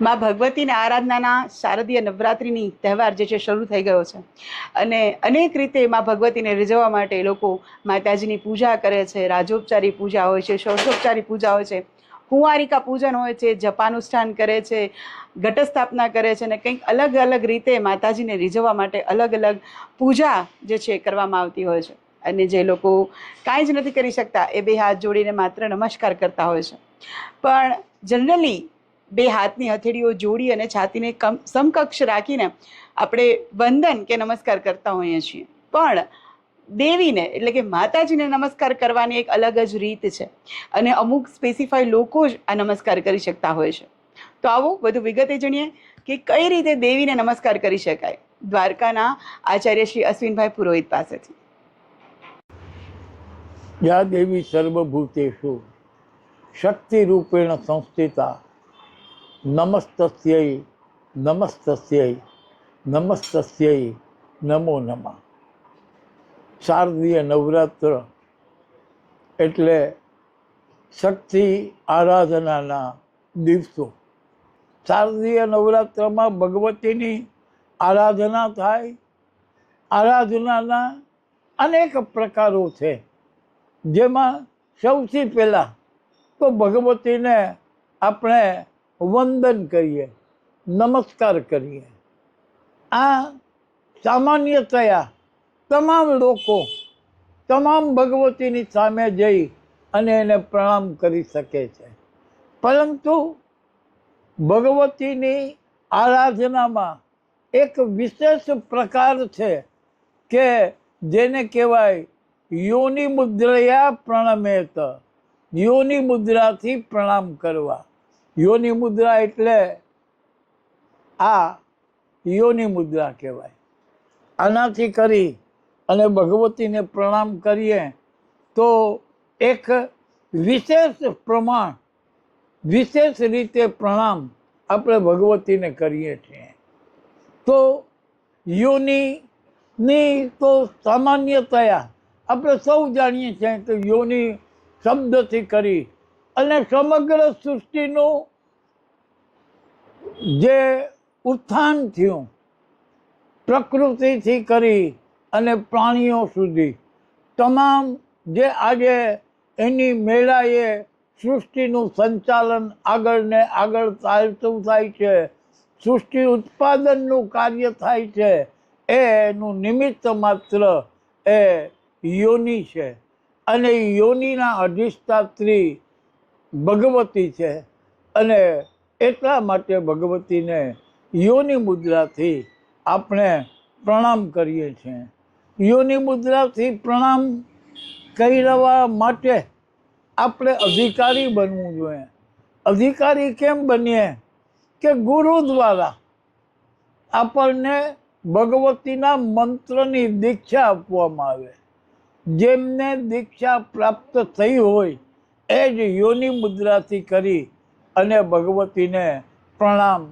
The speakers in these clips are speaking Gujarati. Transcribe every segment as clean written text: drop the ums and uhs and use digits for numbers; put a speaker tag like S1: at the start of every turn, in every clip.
S1: માં ભગવતીના આરાધનાના શારદીય નવરાત્રિની તહેવાર જે છે શરૂ થઈ ગયો છે અને અનેક રીતે માં ભગવતીને રીઝવવા માટે લોકો માતાજીની પૂજા કરે છે. રાજોપચારી પૂજા હોય છે, ષોડશોપચારી પૂજા હોય છે, કુંવારિકા પૂજન હોય છે, જપાનુષ્ઠાન કરે છે, ઘટસ્થાપના કરે છે અને કંઈક અલગ અલગ રીતે માતાજીને રીઝવવા માટે અલગ અલગ પૂજા જે છે કરવામાં આવતી હોય છે. અને જે લોકો કાંઈ જ નથી કરી શકતા એ બે હાથ જોડીને માત્ર નમસ્કાર કરતા હોય છે. પણ જનરલી બે હાથની હથેળીઓ જોડી અને છાતીને સમકક્ષ રાખીને આપણે વંદન કે નમસ્કાર કરતા હોઈએ છીએ. પણ દેવીને એટલે કે માતાજીને નમસ્કાર કરવાની એક અલગ જ રીત છે અને અમુક સ્પેસિફાઈ લોકો જ આ નમસ્કાર કરી શકતા હોય છે. તો આવો વધુ વિગતે જાણીએ કે કઈ રીતે દેવીને નમસ્કાર કરી શકાય દ્વારકાના આચાર્ય શ્રી અશ્વિનભાઈ પુરોહિત પાસેથી.
S2: યા દેવી સર્વભૂતેષુ શક્તિ રૂપેણ સંસ્થિતા નમસ્તસ્यै નમસ્તસ્यै નમસ્તસ્यै નમો નમઃ. શારદીય નવરાત્ર એટલે શક્તિ આરાધનાના દિવસો. શારદીય નવરાત્રમાં ભગવતીની આરાધના થાય. આરાધનાના અનેક પ્રકારો છે, જેમાં સૌથી પહેલાં તો ભગવતીને આપણે વંદન કરીએ, નમસ્કાર કરીએ. આ સામાન્યતયા તમામ લોકો તમામ ભગવતીની સામે જઈ અને એને પ્રણામ કરી શકે છે. પરંતુ ભગવતીની આરાધનામાં એક વિશેષ પ્રકાર છે કે જેને કહેવાય યોનિ મુદ્રયા પ્રણમેત. યોનિ મુદ્રાથી પ્રણામ કરવા. યોનિ મુદ્રા એટલે આ યોનિ મુદ્રા કહેવાય. આનાથી કરી અને ભગવતીને પ્રણામ કરીએ તો એક વિશેષ પ્રમાણ, વિશેષ રીતે પ્રણામ આપણે ભગવતીને કરીએ છીએ. તો યોનિની તો સામાન્યતયા આપણે સૌ જાણીએ છીએ કે યોનિ શબ્દથી કરી અને સમગ્ર સૃષ્ટિનું જે ઉત્થાન થયું પ્રકૃતિથી કરી અને પ્રાણીઓ સુધી તમામ જે આજે એની મેળાએ સૃષ્ટિનું સંચાલન આગળ ને આગળ ચાલતું થાય છે, સૃષ્ટિ ઉત્પાદનનું કાર્ય થાય છે, એનું નિમિત્ત માત્ર એ યોનિ છે. અને યોનિના અધિષ્ઠાત્રી ભગવતી છે અને એટલા માટે ભગવતીને યોનિ મુદ્રાથી આપણે પ્રણામ કરીએ છીએ. યોનિ મુદ્રાથી પ્રણામ કરવા માટે આપણે અધિકારી બનવું જોઈએ. અધિકારી કેમ બનીએ કે ગુરુ દ્વારા આપણને ભગવતીના મંત્રની દીક્ષા આપવામાં આવે. જેમને દીક્ષા પ્રાપ્ત થઈ હોય એ જ યોનિ મુદ્રાથી કરી અને ભગવતીને પ્રણામ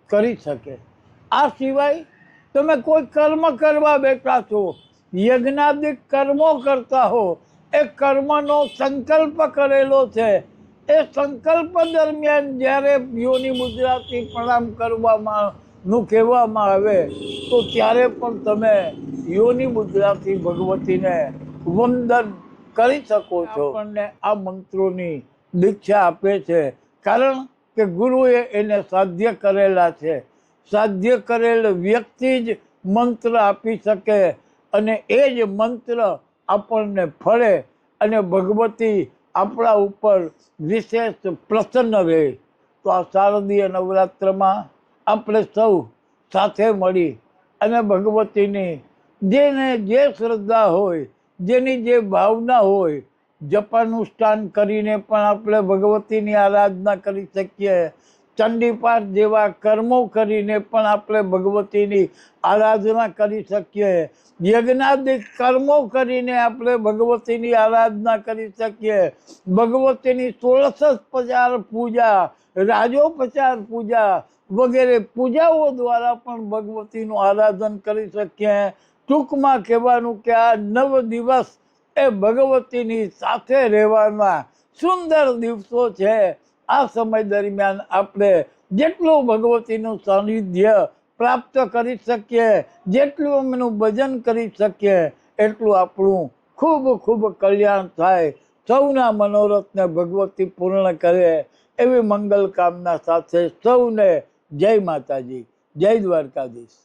S2: કરી શકે. આ સિવાય તમે કોઈ કર્મ કરવા બેઠા છો, યજ્ઞાદિક કર્મો કરતા હો, એ કર્મનો સંકલ્પ કરેલો છે, એ સંકલ્પ દરમિયાન જ્યારે યોનિ મુદ્રાથી પ્રણામ કરવામાં નું કહેવામાં આવે તો ત્યારે પણ તમે યોનિ મુદ્રાથી ભગવતીને વંદન કરી શકો છો. આપણને આ મંત્રોની દીક્ષા આપે છે કારણ કે ગુરુએ એને સાધ્ય કરેલા છે. સાધ્ય કરેલ વ્યક્તિ જ મંત્ર આપી શકે અને એ જ મંત્ર આપણને ફળે અને ભગવતી આપણા ઉપર વિશેષ પ્રસન્ન રહે. તો આ શારદીય નવરાત્રમાં આપણે સૌ સાથે મળી અને ભગવતીની જેને જે શ્રદ્ધા હોય, જેની જે ભાવના હોય, જપાનુષ્ઠાન કરીને પણ આપણે ભગવતીની આરાધના કરી શકીએ. ચંડીપાઠ જેવા કર્મો કરીને પણ આપણે ભગવતીની આરાધના કરી શકીએ. યજ્ઞાદિક કર્મો કરીને આપણે ભગવતીની આરાધના કરી શકીએ. ભગવતીની 16 પૂજા, રાજોપચાર પૂજા વગેરે પૂજાઓ દ્વારા પણ ભગવતીનું આરાધન કરી શકીએ. ટૂંકમાં કહેવાનું કે આ 9 દિવસ એ ભગવતીની સાથે રહેવાના સુંદર દિવસો છે. આ સમય દરમિયાન આપણે જેટલું ભગવતીનું સાનિધ્ય પ્રાપ્ત કરી શકીએ, જેટલું એનું ભજન કરી શકીએ, એટલું આપણું ખૂબ ખૂબ કલ્યાણ થાય. સૌના મનોરથને ભગવતી પૂર્ણ કરે એવી મંગલ કામના સાથે સૌને જય માતાજી, જય દ્વારકાધીશ.